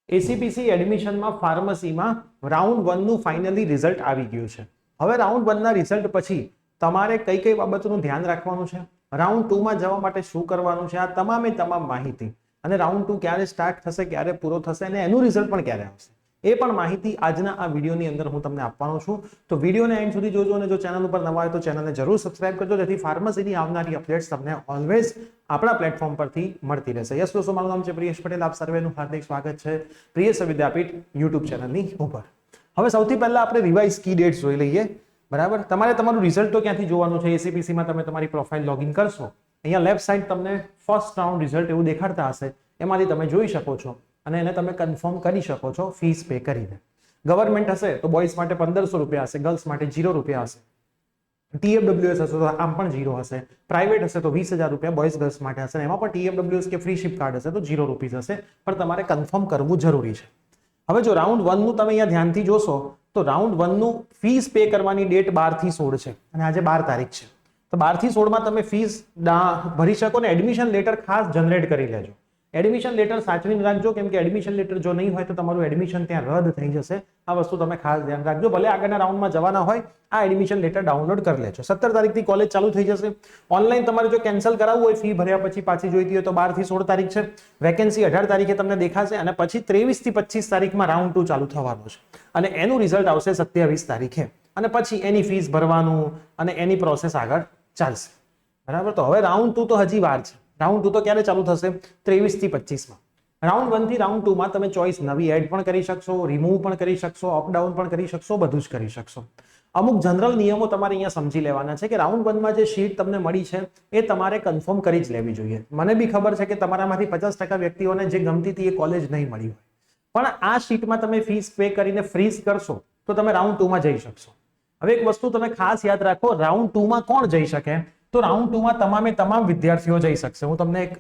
ACPC એડમિશનમાં ફાર્મસીમાં round 1 નું finally result આવી ગયું છે. હવે રાઉન્ડ 1 ના રિઝલ્ટ પછી તમારે કઈ કઈ બાબતોનું ધ્યાન રાખવાનું છે, રાઉન્ડ 2 માં જવા માટે શું કરવાનું છે, આ તમામ માહિતી અને રાઉન્ડ 2 ક્યારે સ્ટાર્ટ થશે, ક્યારે પૂરો થશે અને એનું રિઝલ્ટ પણ ક્યારે આવશે એ પણ માહિતી આજના આ વિડીયોની અંદર હું તમને આપવાનો છું. તો વિડીયોને એન્ડ સુધી જોજો અને જો ચેનલ ઉપર નવા હોય તો ચેનલને જરૂર સબસ્ક્રાઇબ કરજો, જેથી ફાર્મસીની આવનારી અપડેટ્સ તમને ઓલવેઝ આપણા પ્લેટફોર્મ પરથી મળતી રહેશે. યસ દોસ્તો, મારું નામ છે પ્રિયેશ પટેલ. આપ સર્વેનું હાર્દિક સ્વાગત છે પ્રિયેશ વિદ્યાપીઠ યુટ્યુબ ચેનલની ઉપર. હવે સૌથી પહેલા આપણે રિવાઇઝ કી ડેટ્સ જોઈ લઈએ. બરાબર, તમારે તમારું રિઝલ્ટ તો ક્યાંથી જોવાનું છે? એસીપીસીમાં તમે તમારી પ્રોફાઇલ લોગિન કરશો, અહીંયા લેફ્ટ સાઈડ તમને ફર્સ્ટ રાઉન્ડ રિઝલ્ટ એવું દેખાડતા હશે, એમાંથી તમે જોઈ શકો છો અને એને તમે કન્ફર્મ કરી શકો છો ફીસ પે કરીને. ગવર્મેન્ટ હશે તો બોયઝ માટે 1500 રૂપિયા હશે, ગર્લ્સ માટે 0 રૂપિયા હશે. TFWS હશે તો આમ પણ 0 હશે. પ્રાઇવેટ હશે તો 20,000 રૂપિયા બોયઝ ગર્લ્સ માટે હશે, એમાં પણ TFWS કે ફ્રી શિપ કાર્ડ હશે તો 0 રૂપીસ હશે, પણ તમારે કન્ફર્મ કરવું જરૂરી છે. હવે જો રાઉન્ડ 1 નું તમે અહીંયા ધ્યાનથી જોશો તો રાઉન્ડ 1 નું ફીસ પે કરવાની ડેટ 12 થી 16 છે અને આજે 12 તારીખ છે. તો 12 થી 16 માં તમે ફીસ ભરી શકો ને એડમિશન લેટર ખાસ જનરેટ કરી લેજો. એડમિશન લેટર સાચવીને રાખજો, કેમ કે એડમિશન લેટર જો નહીં હોય તો તમારું એડમિશન ત્યાં રદ થઈ જશે. આ વસ્તુ તમે ખાસ ધ્યાન રાખજો. ભલે આગળના રાઉન્ડમાં જવાના હોય, આ એડમિશન લેટર ડાઉનલોડ કરી લેજો. 17 તારીખથી કોલેજ ચાલુ થઈ જશે. ઓનલાઈન તમારે જો કેન્સલ કરાવવું હોય, ફી ભર્યા પછી પાછી જોઈતી હોય તો 12 થી 16 તારીખ છે. વેકેન્સી 18 તારીખે તમને દેખાશે અને પછી 23 થી 25 તારીખમાં રાઉન્ડ 2 ચાલુ થવાનું છે અને એનું રિઝલ્ટ આવશે 27 તારીખે અને પછી એની ફીસ ભરવાનું અને એની પ્રોસેસ આગળ ચાલશે. બરાબર, તો હવે રાઉન્ડ 2 તો હજી વાર છે. રાઉન્ડ 2 તો ક્યારે ચાલુ થશે? 23 થી 25 માં. રાઉન્ડ 1 થી રાઉન્ડ 2 માં તમે ચોઇસ નવી એડ પણ કરી શકશો, રિમૂવ પણ કરી શકશો, અપ ડાઉન પણ કરી શકશો, બધું જ કરી શકશો. અમુક જનરલ નિયમો તમારે અહીંયા સમજી લેવાના છે કે રાઉન્ડ 1 માં જે શીટ તમને મળી છે એ તમારે કન્ફર્મ કરી જ લેવી જોઈએ. મને બી ખબર છે કે તમારામાંથી 50% વ્યક્તિઓને જે ગમતી હતી એ કોલેજ નહીં મળી હોય, પણ આ શીટમાં તમે ફીસ પે કરીને ફ્રીઝ કરશો તો તમે રાઉન્ડ 2 માં જઈ શકશો. હવે એક વસ્તુ તમે ખાસ યાદ રાખો, રાઉન્ડ 2 માં કોણ જઈ શકે? તો રાઉન્ડ 2 માં તમામ વિદ્યાર્થીઓ જઈ શકશે. હું તમને એક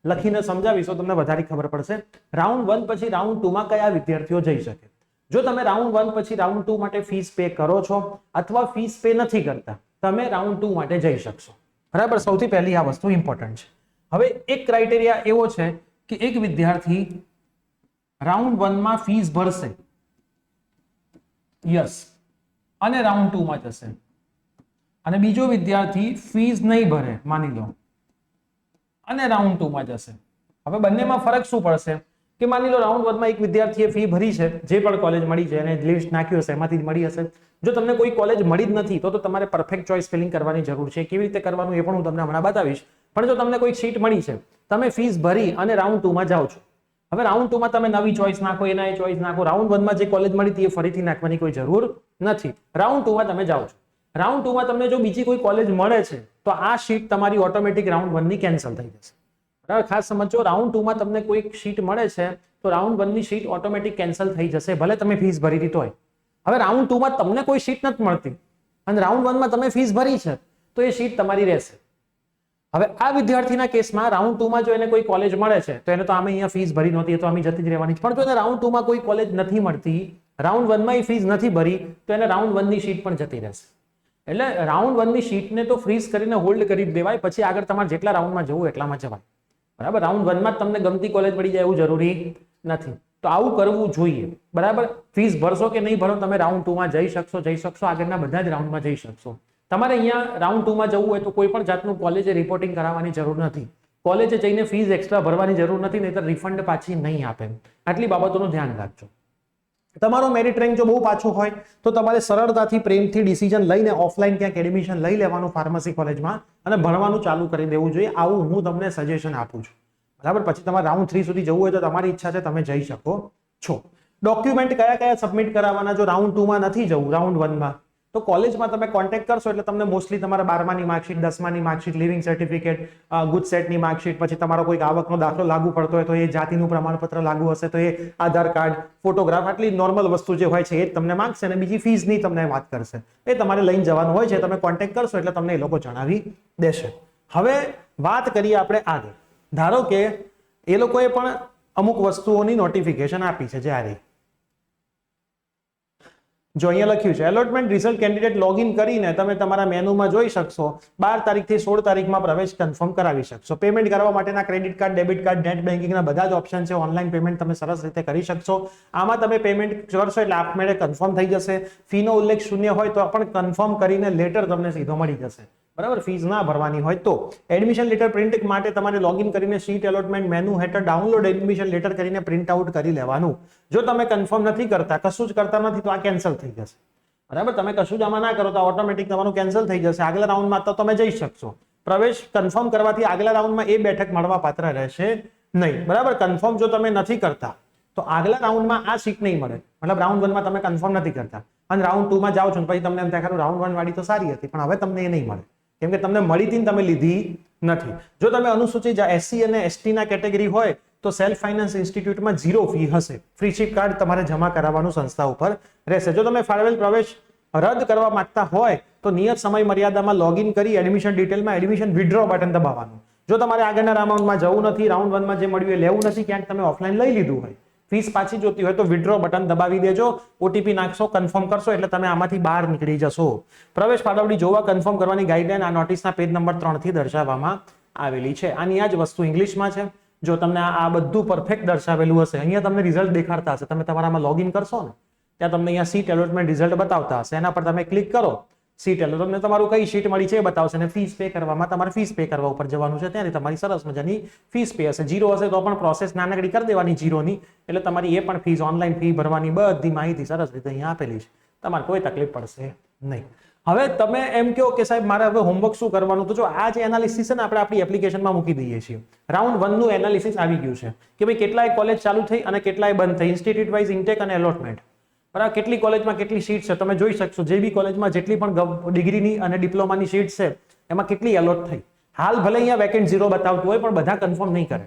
લખીને સમજાવીશ તો તમને વધારે ખબર પડશે. રાઉન્ડ 1 પછી રાઉન્ડ 2 માં કયા વિદ્યાર્થીઓ જઈ શકે? જો તમે રાઉન્ડ 1 પછી રાઉન્ડ 2 માટે ફીસ પે કરો છો અથવા ફીસ પે નથી કરતા, તમે રાઉન્ડ 2 માટે જઈ શકશો. બરાબર, સૌથી પહેલી આ વસ્તુ ઇમ્પોર્ટન્ટ છે. હવે એક ક્રાઇટેરિયા એવો છે કે એક વિદ્યાર્થી રાઉન્ડ 1 માં ફીસ ભરશે, યસ, અને રાઉન્ડ 2 માં જશે, અને બીજો વિદ્યાર્થી ફીસ નહીં ભરે માની લો અને રાઉન્ડ 2 માં જશે. હવે બંનેમાં ફરક શું પડશે કે માની લો રાઉન્ડ 1 માં એક વિદ્યાર્થીએ ફી ભરી છે, જે પણ કોલેજ મળી છે અને લિસ્ટ નાખ્યું હશે એમાંથી જ મળી હશે. જો તમને કોઈ કોલેજ મળી જ નથી તો તમારે પરફેક્ટ ચોઇસ ફિલિંગ કરવાની જરૂર છે. કેવી રીતે કરવાનું એ પણ હું તમને હમણાં બતાવીશ. પણ જો તમને કોઈ સીટ મળી છે, તમે ફીસ ભરી અને રાઉન્ડ 2 માં જાઓ છો, હવે રાઉન્ડ 2 માં તમે નવી ચોઇસ નાખો, એના એ ચોઇસ નાખો. રાઉન્ડ 1 માં જે કોલેજ મળી હતી એ ફરીથી નાખવાની કોઈ જરૂર નથી. રાઉન્ડ 2 માં તમે જાઓ છો. રાઉન્ડ 2 માં તમને જો બીજી કોઈ કોલેજ મળે છે તો આ શીટ તમારી ઓટોમેટિક રાઉન્ડ 1 ની કેન્સલ થઈ જશે. બરાબર, ખાસ સમજો. રાઉન્ડ 2 માં તમને કોઈ શીટ મળે છે તો રાઉન્ડ 1 ની શીટ ઓટોમેટિક કેન્સલ થઈ જશે, ભલે તમે ફીસ ભરી દીધી હોય. હવે રાઉન્ડ 2 માં તમને કોઈ શીટ નથી મળતી અને રાઉન્ડ 1 માં તમે ફીસ ભરી છે તો એ શીટ તમારી રહેશે. હવે આ વિદ્યાર્થીના કેસમાં રાઉન્ડ 2 માં જો એને કોઈ કોલેજ મળે છે તો એને તો આમે અહીંયા ફીસ ભરી નહોતી, તો આમે જતી જ રહેવાની. પણ જો એને રાઉન્ડ 2 માં કોઈ કોલેજ નથી મળતી, રાઉન્ડ 1 માં એ ફીસ નથી ભરી, તો એને રાઉન્ડ 1 ની શીટ પણ જતી રહેશે. એટલે રાઉન્ડ 1 ની શીટને તો ફ્રીઝ કરીને હોલ્ડ કરી દેવાય, પછી આગળ તમારે જેટલા રાઉન્ડમાં જવું એટલામાં જવાય. બરાબર, રાઉન્ડ 1 માં જ તમને ગમતી કોલેજ મળી જાય એવું જરૂરી નથી. તો આવું કરવું જોઈએ. બરાબર, ફીસ ભરશો કે નહીં ભરો, તમે રાઉન્ડ 2 માં જઈ શકશો, આગળના બધા જ રાઉન્ડમાં જઈ શકશો. તમારે અહીંયા રાઉન્ડ 2 માં જવું હોય તો કોઈ પણ જાતનું કોલેજે રિપોર્ટિંગ કરાવવાની જરૂર નથી. કોલેજે જઈને ફીસ એક્સ્ટ્રા ભરવાની જરૂર નથી, નહીંતર રિફંડ પાછી નહીં આપે. આટલી બાબતોનું ધ્યાન રાખજો. તમારો મેરિટ રેન્ક જો બહુ પાછું હોય તો તમારે સરળતાથી પ્રેમથી ડિસિઝન લઈને ઓફલાઈન ક્યાંક એડમિશન લઈ લેવાનું ફાર્મસી કોલેજમાં અને ભણવાનું ચાલુ કરી દેવું જોઈએ. આવું હું તમને સજેશન આપું છું. બરાબર, પછી તમારે રાઉન્ડ 3 સુધી જવું હોય તો તમારી ઈચ્છા છે, તમે જઈ શકો છો. ડોક્યુમેન્ટ કયા કયા સબમિટ કરાવવાના? જો રાઉન્ડ 2 માં નથી જવું, રાઉન્ડ 1 માં, તો કોલેજમાં તમે કોન્ટેક્ટ કરશો એટલે તમને મોસ્ટલી તમારા 12માની માર્કશીટ, 10માની માર્કશીટ, લિવિંગ સર્ટિફિકેટ, ગુજસેટની માર્કશીટ, પછી તમારો કોઈ આવકનો દાખલો લાગુ પડતો હોય તો એ જાતિનું પ્રમાણપત્ર લાગુ હશે તો એ આધાર કાર્ડ, ફોટોગ્રાફ, આટલી નોર્મલ વસ્તુ જે હોય છે એ જ તમને માંગશે અને બીજી ફીસની તમને વાત કરશે. એ તમારે લઈને જવાનું હોય છે. તમે કોન્ટેક્ટ કરશો એટલે તમને એ લોકો જણાવી દેશે. હવે વાત કરીએ આપણે આગળ. ધારો કે એ લોકોએ પણ અમુક વસ્તુઓની નોટિફિકેશન આપી છે, જ્યારે જો અહીંયા લખ્યું છે એલોટમેન્ટ રિઝલ્ટ કેન્ડિડેટ લોગિન કરીને તમે તમારા મેનુમાં જોઈ શકશો 12 તારીખથી 16 તારીખમાં પ્રવેશ કન્ફર્મ કરાવી શકશો. પેમેન્ટ કરવા માટેના credit card, debit card, net બેન્કિંગના બધા જ ઓપ્શન છે. ઓનલાઈન પેમેન્ટ તમે સરસ રીતે કરી શકશો. આમાં તમે પેમેન્ટ કરશો એટલે આપમેળે કન્ફર્મ થઈ જશે. ફીનો ઉલ્લેખ શૂન્ય હોય તો પણ કન્ફર્મ કરીને લેટર તમને સીધો મળી જશે. બરાબર, ફીસ ના ભરવાની હોય તો. એડમિશન લેટર પ્રિન્ટ માટે તમારે લોગિન કરીને સીટ એલોટમેન્ટ મેનુ હેઠળ ડાઉનલોડ એડમિશન લેટર કરીને પ્રિન્ટ આઉટ કરી લેવાનું. જો તમે કન્ફર્મ નથી કરતા, કશું જ કરતા નથી તો આ કેન્સલ થઈ જશે. બરાબર, તમે કશું જ આમાં ના કરો તો ઓટોમેટિક તમારું કેન્સલ થઈ જશે. આગલા રાઉન્ડમાં તો તમે જઈ શકશો. પ્રવેશ કન્ફર્મ કરવાથી આગલા રાઉન્ડમાં એ બેઠક મળવા પાત્ર રહેશે નહીં. બરાબર, કન્ફર્મ જો તમે નથી કરતા તો આગલા રાઉન્ડમાં આ સીટ નહીં મળે. મતલબ રાઉન્ડ 1 માં તમે કન્ફર્મ નથી કરતા અને રાઉન્ડ 2 માં જાઓ છો પછી તમને એમ થાય ખરું રાઉન્ડ 1 વાળી તો સારી હતી પણ હવે તમને એ નહીં મળે કેમ કે તમને મળી હતી ને તમે લીધી નથી. જો તમે અનુસૂચિત SC અને ST ના કેટેગરી હોય તો સેલ્ફ ફાઇનાન્સ ઇન્સ્ટિટ્યૂટમાં 0 ફી હશે. ફ્રીશીપ કાર્ડ તમારે જમા કરાવવાનું સંસ્થા ઉપર રહેશે. જો તમે ફાળવેલ પ્રવેશ રદ કરવા માંગતા હોય તો નિયત સમય મર્યાદામાં લોગિન કરી એડમિશન ડિટેલમાં એડમિશન વિથડ્રો બટન દબાવવાનું. જો તમારે આગળના રાઉન્ડમાં જવું નથી, રાઉન્ડ 1 માં જે મળ્યું એ લેવું નથી, ક્યાંક તમે ઓફલાઈન લઈ લીધું હોય, ફીસ પાછી જોતી હોય તો વિથડ્રો બટન દબાવી દેજો. OTP નાખશો, કન્ફર્મ કરશો એટલે તમે આમાંથી બહાર નીકળી જશો. પ્રવેશ ફાળવણી જોવા કન્ફર્મ કરવાની ગાઈડલાઈન આ નોટિસના પેજ નંબર 3 થી દર્શાવવામાં આવેલી છે. આની આ જ વસ્તુ ઇંગ્લિશમાં છે. જો તમને આ બધું પરફેક્ટ દર્શાવેલું હશે, અહીંયા તમને રિઝલ્ટ દેખાડતા હશે, તમે તમારામાં લોગિન કરશો ને ત્યાં તમને અહીંયા સીટ એલોટમેન્ટ રિઝલ્ટ બતાવતા હશે. એના પર તમે ક્લિક કરો, સીટ એલોટમેન્ટ તમારું કઈ સીટ મળી છે એ બતાવશે અને ફીસ પે કરવામાં તમારે ફીસ પે કરવા ઉપર જવાનું છે. ત્યાંથી તમારી સરસ મજાની ફીસ પે હશે. 0 હશે તો પણ પ્રોસેસ નાનકડી કરી દેવાની 0 ની, એટલે તમારી એ પણ ફીસ ઓનલાઈન ફી ભરવાની બધી માહિતી સરસ રીતે અહીંયા આપેલી છે. તમારે કોઈ તકલીફ પડશે નહીં. હવે તમે એમ કહો કે સાહેબ મારે હવે હોમવર્ક શું કરવાનું, તો જો આ જે એનાલિસિસ છે ને આપણે આપણી એપ્લિકેશનમાં મૂકી દઈએ છીએ. રાઉન્ડ 1 નું એનાલિસિસ આવી ગયું છે કે ભાઈ કેટલાય કોલેજ ચાલુ થઈ અને કેટલાય બંધ થઈ, ઇન્સ્ટિટ્યૂટ વાઇઝ ઇન્ટેક અને એલોટમેન્ટ. બરાબર, કેટલી કોલેજમાં કેટલી સીટ છે તમે જોઈ શકશો. જે બી કોલેજમાં જેટલી પણ ડિગ્રીની અને ડિપ્લોમાની સીટ છે એમાં કેટલી એલોટ થઈ. હાલ ભલે અહીંયા વેકેન્ટ 0 બતાવતું હોય પણ બધા કન્ફર્મ નહીં કરે.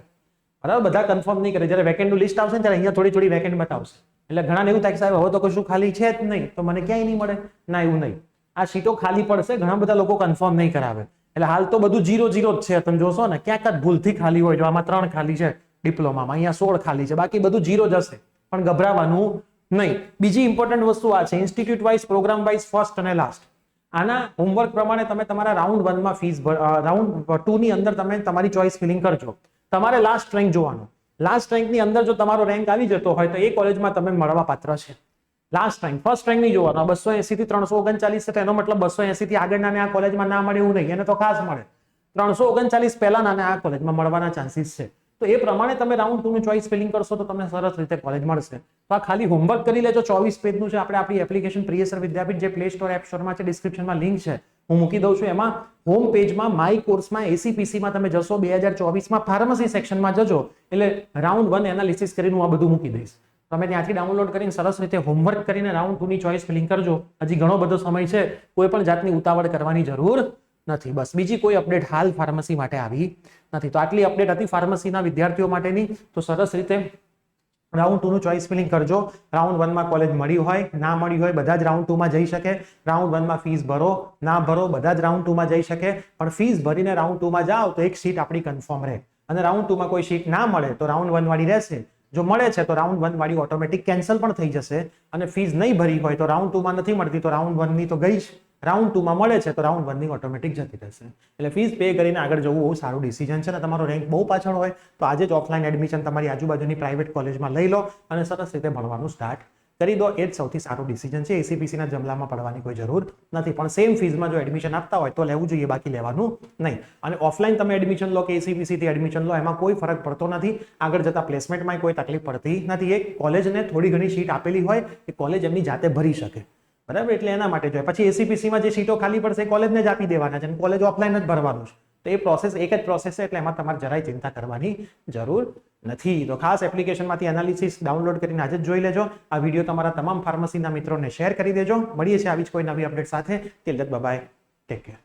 બરાબર, બધા કન્ફર્મ નહીં કરે. જ્યારે વેકેન્ટનું લિસ્ટ આવશે ને ત્યારે અહીંયા થોડી થોડી વેકેન્ટ બતાવશે. એટલે ઘણાને એવું થાય કે સાહેબ હવે તો કશું ખાલી છે જ નહીં તો મને ક્યાંય નહીં મળે. ના, એવું નહીં. આ સીટો ખાલી પડશે, ઘણા બધા લોકો કન્ફર્મ નહીં કરાવે. એટલે હાલ તો બધું 0 0 જ છે. તમે જોશો ને ક્યાંક જ ભૂલથી ખાલી હોય. જો આમાં 3 ખાલી છે ડિપ્લોમામાં, અહીંયા 16 ખાલી છે, બાકી બધું 0 જ હશે. પણ ગભરાવાનું નહીં. બીજી ઇમ્પોર્ટન્ટ વસ્તુ આ છે, institute wise, programme wise first અને લાસ્ટ. આના હોમવર્ક પ્રમાણે તમે તમારા રાઉન્ડ 1 માં ફીસ, રાઉન્ડ 2 ની અંદર તમે તમારી ચોઇસ ફિલિંગ કરજો. તમારે લાસ્ટ રેન્ક જોવાનું. લાસ્ટ રેન્કની અંદર જો તમારો રેન્ક આવી જતો હોય તો એ કોલેજમાં તમે મળવા પાત્ર છે. લાસ્ટ રેન્ક, ફર્સ્ટ રેન્ક નહીં જોવાનો. 280 થી 339 છે તો એનો મતલબ 280 થી આગળના આ કોલેજમાં ના મળે એવું નહીં, એને તો ખાસ મળે. 339 પહેલાના આ કોલેજમાં મળવાના ચાન્સીસ છે. તો એ પ્રમાણે તમે રાઉન્ડ 2 નું ચોઇસ ફિલિંગ કરશો તો તમને સરસ રીતે કોલેજ મળશે. તો આ ખાલી હોમવર્ક કરી લેજો. 24 પેજનું છે. આપણે આપણી એપ્લિકેશન પ્રિયસર વિદ્યાપીઠ જે પ્લે સ્ટોર એપ સ્ટોરમાં છે, ડિસ્ક્રિપ્શનમાં લિંક છે, હું મૂકી દઉં છું. એમાં હોમ પેજમાં માય કોર્સમાં ACPC માં તમે જશો, 2024માં ફાર્મસી સેક્શનમાં જજો એટલે રાઉન્ડ 1 એનાલિસિસ કરીને હું આ બધું મૂકી દઈશ. તમે ત્યાંથી ડાઉનલોડ કરીને સરસ રીતે હોમવર્ક કરીને રાઉન્ડ 2 ની ચોઇસ ફિલિંગ કરજો. હજી ઘણો બધો સમય છે, કોઈ પણ જાતની ઉતાવળ કરવાની જરૂર નથી. બસ બીજી કોઈ અપડેટ હાલ ફાર્મસી માટે આવી નથી. તો આટલી અપડેટ હતી ફાર્મસીના વિદ્યાર્થીઓ માટેની. તો સરસ રીતે રાઉન્ડ 2 નું ચોઇસ ફિલિંગ કરજો. રાઉન્ડ 1 માં કોલેજ મળી હોય ના મળી હોય બધા જ રાઉન્ડ 2 માં જઈ શકે. રાઉન્ડ 1 માં ફીસ ભરો ના ભરો બધા જ રાઉન્ડ 2 માં જઈ શકે. પણ ફીસ ભરીને રાઉન્ડ 2 માં જાઓ તો એક સીટ આપણી કન્ફર્મ રહે. અને રાઉન્ડ 2 માં કોઈ સીટ ના મળે તો રાઉન્ડ 1 વાળી રહેશે. જો મળે છે તો રાઉન્ડ 1 વાળી ઓટોમેટિક કેન્સલ પણ થઈ જશે. અને ફીસ નહીં ભરી હોય તો રાઉન્ડ 2 માં નથી મળતી તો રાઉન્ડ 1 ની તો ગઈ જ. રાઉન્ડ 2 માં મળે છે તો રાઉન્ડ 1 ની ઓટોમેટિક જતી રહેશે. એટલે ફીસ પે કરીને આગળ જવું બહુ સારું ડિસિઝન છે. ને તમારો રેન્ક બહુ પાછળ હોય તો આજે જ ઓફલાઈન એડમિશન તમારી આજુબાજુની પ્રાઇવેટ કોલેજમાં લઈ લો અને સરસ રીતે ભણવાનું સ્ટાર્ટ કરી દો. એ જ સૌથી સારું ડિસિઝન છે. ACPC ના જમલામાં પડવાની કોઈ જરૂર નથી. પણ સેમ ફીઝમાં જો એડમિશન આપતા હોય તો લેવું જોઈએ, બાકી લેવાનું નહીં. અને ઓફલાઈન તમે એડમિશન લો કે ACPC થી એડમિશન લો એમાં કોઈ ફરક પડતો નથી. આગળ જતા પ્લેસમેન્ટમાં કોઈ તકલીફ પડતી નથી. એક કોલેજને થોડી ઘણી સીટ આપેલી હોય એ કોલેજ એમની જાતે ભરી શકે. બરાબર, એટલે એના માટે જોઈએ. પછી ACPC માં જે સીટો ખાલી પડશે એ કોલેજને જ આપી દેવાના છે અને કોલેજ ઓફલાઈન જ ભરવાનું છે. તો એ પ્રોસેસ એક જ પ્રોસેસ છે. એટલે એમાં તમારે જરાય ચિંતા કરવાની જરૂર નથી. તો ખાસ એપ્લિકેશનમાંથી એનાલિસિસ ડાઉનલોડ કરીને આજે જ જોઈ લેજો. આ વિડીયો તમારા તમામ ફાર્મસીના મિત્રોને શેર કરી દેજો. મળીએ છીએ આવી જ કોઈ નવી અપડેટ સાથે. Till then bye bye, take care.